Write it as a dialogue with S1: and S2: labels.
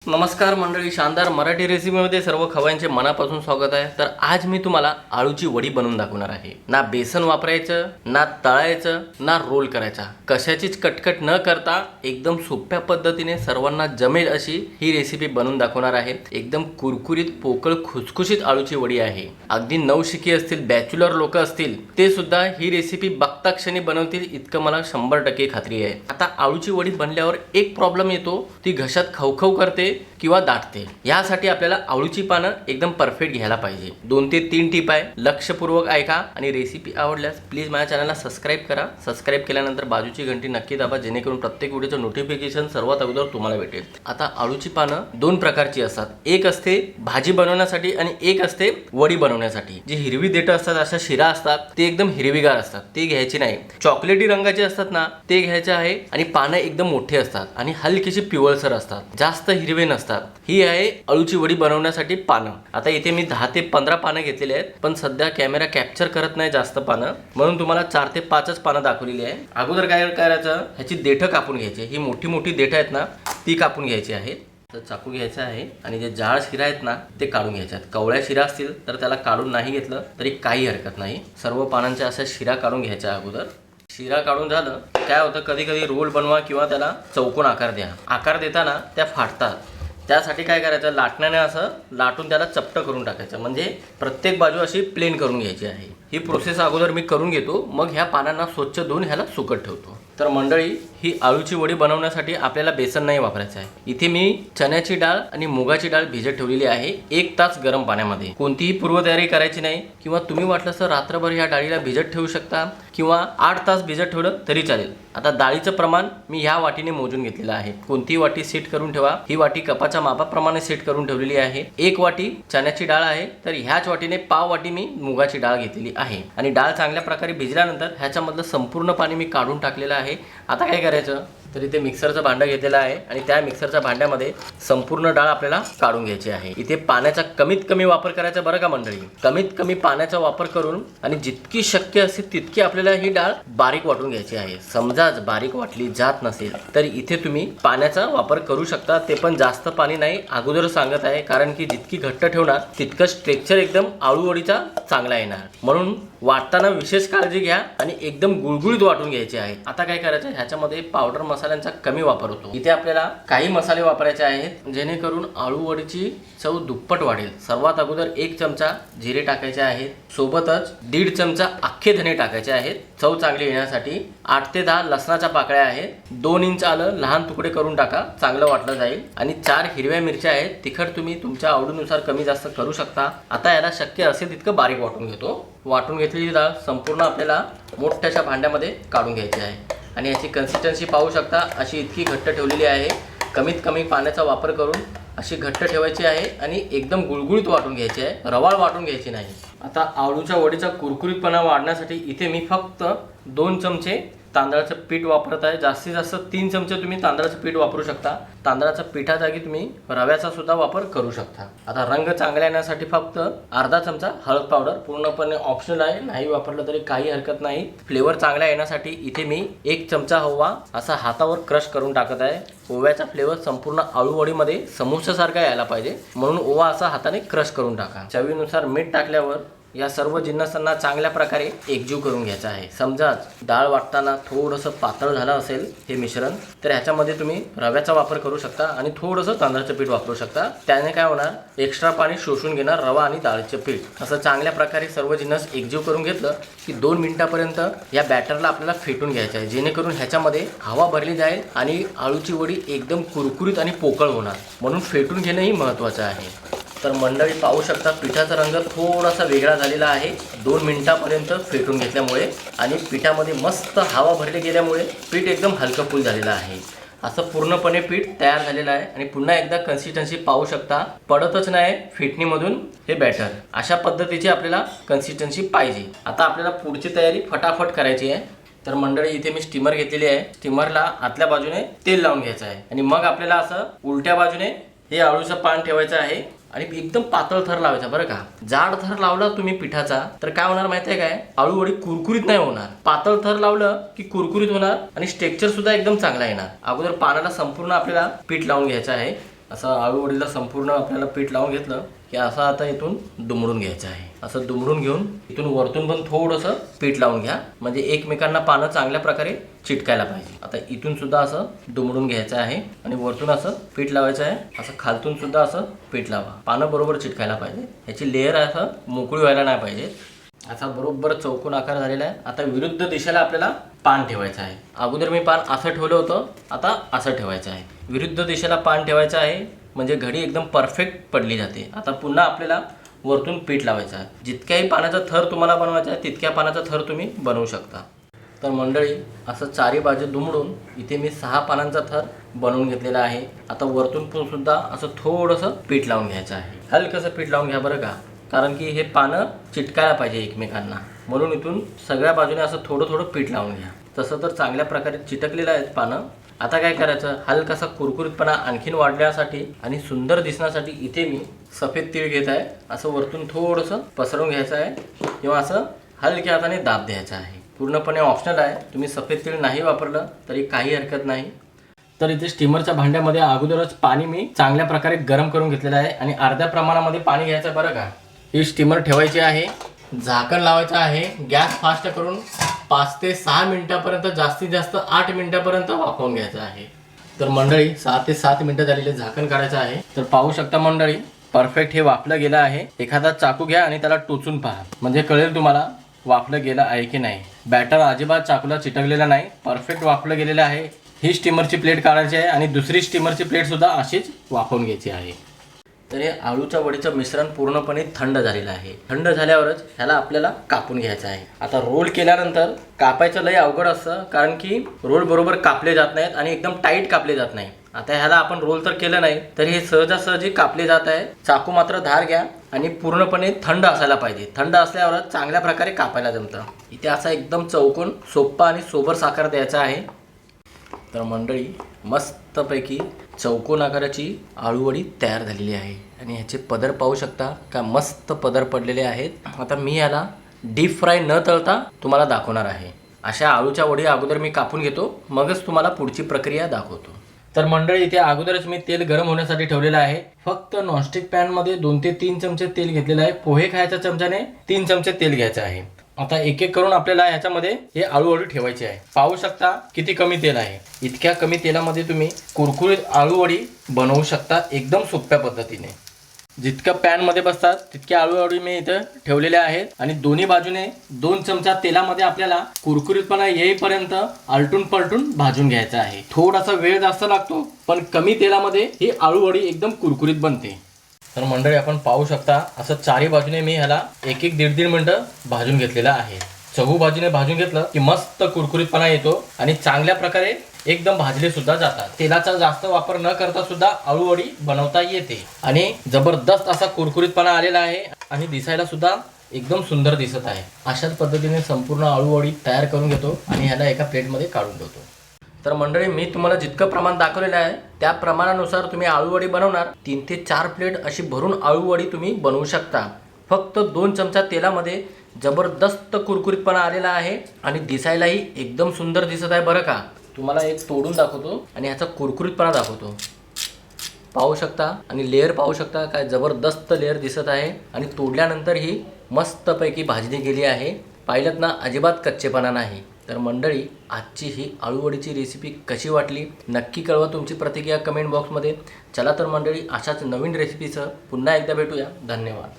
S1: नमस्कार मंडळी, शानदार मराठी रेसिपीमध्ये सर्व खवयांचे मनापासून स्वागत आहे। तर आज मी तुम्हाला आळूची वडी बनवून दाखवणार आहे। ना बेसन वापरायचं, ना तळायचं, ना रोल करायचा, कशाचीच कटकट न करता एकदम सोप्या पद्धतीने सर्वांना जमेल अशी ही रेसिपी बनवून दाखवणार आहे। एकदम कुरकुरीत पोकळ खुसखुशीत आळूची वडी आहे। अगदी नवशिकी असतील, बॅचलर लोक असतील, ते सुद्धा ही रेसिपी बघता क्षणी बनवतील इतकं मला 100% खात्री आहे। आता आळूची वडी बनल्यावर एक प्रॉब्लेम येतो, ती घशात खवखव करते किंवा दाटते। यासाठी आपल्याला आळूची पानं एकदम परफेक्ट घ्यायला पाहिजे। 2 ते 3 टिप आहे, लक्षपूर्वक ऐका आणि रेसिपी आवडल्यास प्लीज माझ्या चॅनलला सबस्क्राइब करा। सबस्क्राइब केल्यानंतर बाजूची घंटी नक्की दाबा, जेणेकरून प्रत्येक व्हिडिओचं नोटिफिकेशन सर्वात अगोदर तुम्हाला भेटेल। आता आळूची पानं 2 प्रकारची असतात, एक असते भाजी बनवण्यासाठी आणि एक असते वडी बनवण्यासाठी। जी हिरवी देठं असतात, अशा शिरा असतात, ते एकदम हिरवीगार असतात, ते घ्यायची नाही। चॉकलेटी रंगाचे असतात ना, ते घ्यायचे आहे आणि पानं एकदम मोठे असतात आणि हलकीशी पिवळसर असतात, जास्त हिरवे नसतात। ही आहे आळूची वडी बनवण्यासाठी पानं। आता इथे मी 10 ते 15 पानं घेतलेली आहेत, पण सध्या कॅमेरा कॅप्चर करत नाही जास्त पानं, म्हणून तुम्हाला 4 ते 5च पानं दाखवलेली आहे। अगोदर काय करायचं, ह्याची देठं कापून घ्यायची। ही मोठी मोठी देठं आहेत ना, ती कापून घ्यायची आहेत। तर चाकू घ्यायचा आहे आणि जे जाड शिरा आहेत ना, ते काढून घ्यायचे आहेत। कवळ्या शिरा असतील तर त्याला काढून नाही घेतलं तरी काही हरकत नाही। सर्व पानांच्या अशा शिरा काढून घ्यायच्या। अगोदर शिरा काढून झालं, काय होतं, कधी कधी रोल बनवा किंवा त्याला चौकोन आकार द्या। आकार देताना त्या फाटतात, त्यासाठी काय करायचं, लाटण्याने असं लाटून त्याला चपटं करून टाकायचं, म्हणजे प्रत्येक बाजू अशी प्लेन करून घ्यायची आहे। ही प्रोसेस अगोदर मी करून घेतो, मग ह्या पानांना स्वच्छ धुवून ह्याला सुकत ठेवतो। तर मंडळी, ही आळूची वडी बनवण्यासाठी आपल्याला बेसन नाही वापरायचं आहे। इथे मी चण्याची डाळ आणि मुगाची डाळ भिजत ठेवलेली आहे 1 तास गरम पाण्यामध्ये। कोणतीही पूर्वतयारी करायची नाही, किंवा तुम्ही वाटलं तर रात्रभर ह्या डाळीला भिजत ठेवू शकता किंवा 8 तास भिजत ठेवलं तरी चालेल। आता डाळीचं प्रमाण मी ह्या वाटीने मोजून घेतलेलं आहे। कोणतीही वाटी सेट करून ठेवा। ही वाटी कपाच्या मापाप्रमाणे सेट करून ठेवलेली आहे। 1 वाटी चण्याची डाळ आहे, तर ह्याच वाटीने पाव वाटी मी मुगाची डाळ घेतलेली आहे। आणि डाळ चांगल्या प्रकारे भिजल्यानंतर ह्याच्यामधलं संपूर्ण पाणी मी काढून टाकलेलं आहे। आता काय करायचं, तर इथे मिक्सरचं भांडं घेतलेलं आहे आणि त्या मिक्सरच्या भांड्यामध्ये संपूर्ण डाळ आपल्याला काढून घ्यायची आहे। इथे पाण्याचा कमीत कमी वापर करायचा बरं का मंडळी, कमीत कमी पाण्याचा वापर करून आणि जितकी शक्य असेल तितकी आपल्याला ही डाळ बारीक वाटून घ्यायची आहे। समजा बारीक वाटली जात नसेल तर इथे तुम्ही पाण्याचा वापर करू शकता, ते पण जास्त पाणी नाही, अगोदर सांगत आहे, कारण की जितकी घट्ट ठेवणार तितकं स्ट्रेक्चर एकदम आळू वडीचा चांगला येणार। म्हणून वाटताना विशेष काळजी घ्या आणि एकदम गुळगुळीत वाटून घ्यायचे आहे। आता काय करायचं, ह्याच्यामध्ये पावडर मसाल्यांचा कमी वापर होतो। इथे आपल्याला काही मसाले वापरायचे आहेत, जेणेकरून आळू वडीची चव दुप्पट वाढेल। सर्वात अगोदर 1 चमचा जिरे टाकायचे आहेत, सोबतच 1.5 चमचा अख्खे धने टाकायचे आहेत चव चांगली येण्यासाठी। 8 ते 10 लसणाच्या पाकळ्या आहेत, 2 इंच आलं लहान तुकडे करून टाका, चांगलं वाटलं जाईल। आणि 4 हिरव्या मिरच्या आहेत, तिखट तुम्ही तुमच्या आवडीनुसार कमी जास्त करू शकता। आता याला शक्य असेल तितकं बारीक वाटून घेतो। वाटून घेतलेली डाळ संपूर्ण आपल्याला मोठ्याशा भांड्यामध्ये काढून घ्यायची आहे आणि याची कन्सिस्टन्सी पाहू शकता, अशी इतकी घट्ट ठेवलेली आहे। कमीत कमी पाण्याचा वापर करून अशी घट्ट ठेवायची आहे आणि एकदम गुळगुळीत वाटून घ्यायची आहे, रवाळ वाटून घ्यायची नाही। आता आळूच्या वडीचा कुरकुरीतपणा वाढण्यासाठी इथे मी फक्त 2 चमचे तांदळाचं पीठ वापरत आहे। जास्तीत जास्त 3 चमचे तुम्ही तांदळाचं पीठ वापरू शकता। तांदळाच्या पिठाजागी तुम्ही रव्याचा सुद्धा वापर करू शकता। आता रंग चांगला येण्यासाठी फक्त अर्धा चमचा हळद पावडर, पूर्णपणे ऑप्शनल आहे, नाही वापरलं तरी काही हरकत नाही। फ्लेवर चांगला येण्यासाठी इथे मी 1 चमचा ओवा असा हातावर क्रश करून टाकत आहे। ओव्याचा फ्लेवर संपूर्ण आळू वडीमध्ये समोसासारखा यायला पाहिजे, म्हणून ओवा असा हाताने क्रश करून टाका। चवीनुसार मीठ टाकल्यावर या सर्व जिन्नसांना चांगल्या प्रकारे एकजीव करून घ्यायचा आहे। समजा डाळ वाटताना थोडंसं पातळ झालं असेल हे मिश्रण, तर ह्याच्यामध्ये तुम्ही रव्याचा वापर करू शकता आणि थोडंसं तांदळाचं पीठ वापरू शकता। त्याने काय होणार, एक्स्ट्रा पाणी शोषून घेणार रवा आणि डाळीचे पीठ। असं चांगल्या प्रकारे सर्व जिन्नस एकजीव करून घेतलं की 2 मिनिटापर्यंत या बॅटरला आपल्याला फेटून घ्यायचं आहे, जेणेकरून ह्याच्यामध्ये हवा भरली जाईल आणि आळूची वडी एकदम कुरकुरीत आणि पोकळ होणार, म्हणून फेटून घेणंही महत्त्वाचं आहे। तर मंडळी पाहू शकता, पिठाचा रंग थोडासा वेगळा झालेला आहे 2 मिनिटापर्यंत फेटून घेतल्यामुळे, आणि पिठामध्ये मस्त हवा भरली गेल्यामुळे पीठ एकदम हलकं फुल झालेलं आहे। असं पूर्णपणे पीठ तयार झालेलं आहे आणि पुन्हा एकदा कन्सिस्टन्सी पाहू शकता, पडतच नाही फेटणीमधून हे बॅटर। अशा पद्धतीची आपल्याला कन्सिस्टन्सी पाहिजे। आता आपल्याला पुढची तयारी फटाफट करायची आहे। तर मंडळी इथे मी स्टीमर घेतलेली आहे, स्टीमरला आतल्या बाजूने तेल लावून घ्यायचं आहे आणि मग आपल्याला असं उलट्या बाजूने हे आळूचं पान ठेवायचं आहे आणि एकदम पातळ थर लावायचा बरं का। जाड थर लावला तुम्ही पिठाचा तर काय होणार माहिती आहे काय, आळू वडी कुरकुरीत नाही होणार। पातळ थर लावलं की कुरकुरीत होणार आणि स्ट्रक्चर सुद्धा एकदम चांगला येणार। अगोदर पानाला संपूर्ण आपल्याला पीठ लावून घ्यायचं आहे असं आळूवडीला संपूर्ण आपल्याला पीठ लावून घेतलं की असं आता इथून दुमडून घ्यायचं आहे. असं दुमडून घेऊन इथून वरतून पण थोडंसं पीठ लावून घ्या, म्हणजे एकमेकांना पानं चांगल्या प्रकारे चिटकायला पाहिजे. आता इथून सुद्धा असं दुमडून घ्यायचं आहे आणि वरतून असं पीठ लावायचं आहे. असं खालतून सुद्धा असं पीठ लावा, पानं बरोबर चिटकायला पाहिजे. ह्याची लेअर असं मोकळी व्हायला नाही पाहिजे. असा बरोबर चौकोन आकार झालेला आहे. आता विरुद्ध दिशेला आपल्याला पान ठेवायचं आहे. अगोदर मी पान असं ठेवलं होतं, आता असं ठेवायचं आहे. विरुद्ध दिशेला पान ठेवायचं आहे, म्हणजे घडी एकदम परफेक्ट पडली जाते. आता पुन्हा आपल्याला वरतून पीठ लावायचं आहे. जितक्याही पानाचा थर तुम्हाला बनवायचा आहे तितक्या पानाचा थर तुम्ही बनवू शकता. तर मंडळी, असं चारी बाजू दुमडून इथे मी 6 पानांचा थर बनवून घेतलेला आहे. आता वरतून पण सुद्धा असं थोडंसं पीठ लावून घ्यायचं आहे. हलकंसं पीठ लावून घ्या बरं का, कारण की हे पानं चिटकायला पाहिजे एकमेकांना, म्हणून इथून सगळ्या बाजूने असं थोडं थोडं पीठ लावून घ्या. तसं तर चांगल्या प्रकारे चिटकलेलं आहेत पानं. आता काय करायचं, हलकासा कुरकुरीतपणा आणखीन वाढण्यासाठी आणि सुंदर दिसण्यासाठी इथे मी सफेद तीळ घेत आहे. असं वरतून थोडंसं पसरवून घ्यायचं आहे किंवा असं हलक्या हाताने दाब द्यायचा आहे. पूर्णपणे ऑप्शनल आहे, तुम्ही सफेद तीळ नाही वापरलं तरी काही हरकत नाही. तर इथे स्टीमरच्या भांड्यामध्ये अगोदरच पाणी मी चांगल्या प्रकारे गरम करून घेतलेलं आहे आणि अर्ध्या प्रमाणामध्ये पाणी घ्यायचं बरं का. ही स्टीमर ठेवायची आहे, झाकण लावायचं आहे. गॅस फास्ट करून 5 ते 6 मिनिटापर्यंत, जास्तीत जास्त 8 मिनिटापर्यंत वाफवून घ्यायचं आहे. तर मंडळी 6 ते 7 मिनिटं झालेले, झाकण काढायचं आहे. तर पाहू शकता मंडळी, परफेक्ट हे वाफलं गेलं आहे. एखादा चाकू घ्या आणि त्याला टोचून पहा, म्हणजे कळेल तुम्हाला वाफलं गेलं आहे की नाही. बॅटर अजिबात चाकूला चिटकलेला नाही, परफेक्ट वाफलं गेलेलं आहे. ही स्टीमरची प्लेट काढायची आहे आणि दुसरी स्टीमरची प्लेट सुद्धा अशीच वाफवून घ्यायची आहे. तर हे आळूच्या वडीचं मिश्रण पूर्णपणे थंड झालेलं आहे. थंड झाल्यावरच ह्याला आपल्याला कापून घ्यायचं आहे. आता रोल केल्यानंतर कापायचं लय अवघड असतं, कारण की रोल बरोबर कापले जात नाहीत आणि एकदम टाईट कापले जात नाही. आता ह्याला आपण रोल तर केलं नाही तरी हे सहजासहजी कापले जात आहे. चाकू मात्र धार घ्या आणि पूर्णपणे थंड असायला पाहिजे. थंड असल्यावरच चांगल्या प्रकारे कापायला जमतं. इथे असा एकदम चौकोन सोपा आणि सोबर साकार द्यायचा आहे. तर मंडळी, मस्तपैकी चौकोन आकाराची आळूवडी तयार झालेली आहे आणि ह्याचे पदर पाहू शकता का, मस्त पदर पडलेले आहेत. आता मी याला डीप फ्राय न तळता तुम्हाला दाखवणार आहे. अशा आळूच्या वडी अगोदर मी कापून घेतो, मगच तुम्हाला पुढची प्रक्रिया दाखवतो. तर मंडळी, इथे अगोदरच मी तेल गरम होण्यासाठी ठेवलेलं आहे. फक्त नॉनस्टिक पॅनमध्ये 2 ते 3 चमचे तेल घेतलेलं आहे. पोहे खायच्या चमच्याने 3 चमचे तेल घ्यायचं आहे. आता एक एक करून आपल्याला ह्याच्यामध्ये हे आळूवडी ठेवायची आहे. पाहू शकता किती कमी तेल आहे. इतक्या कमी तेलामध्ये तुम्ही कुरकुरीत आळूवडी बनवू शकता एकदम सोप्या पद्धतीने. जितक्या पॅनमध्ये बसतात तितक्या आळूवडी मी इथं ठेवलेल्या आहेत आणि दोन्ही बाजूने 2 चमचा तेलामध्ये आपल्याला कुरकुरीतपणा येईपर्यंत आलटून पलटून भाजून घ्यायचा आहे. थोडासा वेळ जास्त लागतो, पण कमी तेलामध्ये ही आळूवडी एकदम कुरकुरीत बनते. तर मंडळी, आपण पाहू शकता असं चारी बाजूने मी ह्याला 1-1, 1.5 मिनिटं भाजून घेतलेला आहे. चहू बाजूने भाजून घेतलं की मस्त कुरकुरीतपणा येतो आणि चांगल्या प्रकारे एकदम भाजले सुद्धा जातात. तेलाचा जास्त वापर न करता सुद्धा आळूवडी बनवता येते आणि जबरदस्त असा कुरकुरीतपणा आलेला आहे आणि दिसायला सुद्धा एकदम सुंदर दिसत आहे. अशाच पद्धतीने संपूर्ण आळूवडी तयार करून घेतो आणि ह्याला एका प्लेटमध्ये काढून ठेवतो. तर मंडळी, मी तुम्हाला जितकं प्रमाण दाखवलेलं आहे त्या प्रमाणानुसार तुम्ही आळूवडी बनवणार 3 ते 4 प्लेट अशी भरून आळूवडी तुम्ही बनवू शकता. फक्त 2 चमचा तेलामध्ये जबरदस्त कुरकुरीतपणा आलेला आहे आणि दिसायलाही एकदम सुंदर दिसत आहे बरं का. तुम्हाला एक तोडून दाखवतो आणि ह्याचा कुरकुरीतपणा दाखवतो. पाहू शकता आणि लेअर पाहू शकता, काय जबरदस्त लेअर दिसत आहे आणि तोडल्यानंतर ही मस्तपैकी भाजली गेली आहे. पाहिलं ना, अजिबात कच्चेपणा नाही. तर मंडळी, आजची ही आळूवडीची रेसिपी कशी वाटली नक्की कळवा तुमची प्रतिक्रिया कमेंट बॉक्समध्ये. चला तर मंडळी, अशाच नवीन रेसिपीसह पुन्हा एकदा भेटूया. धन्यवाद.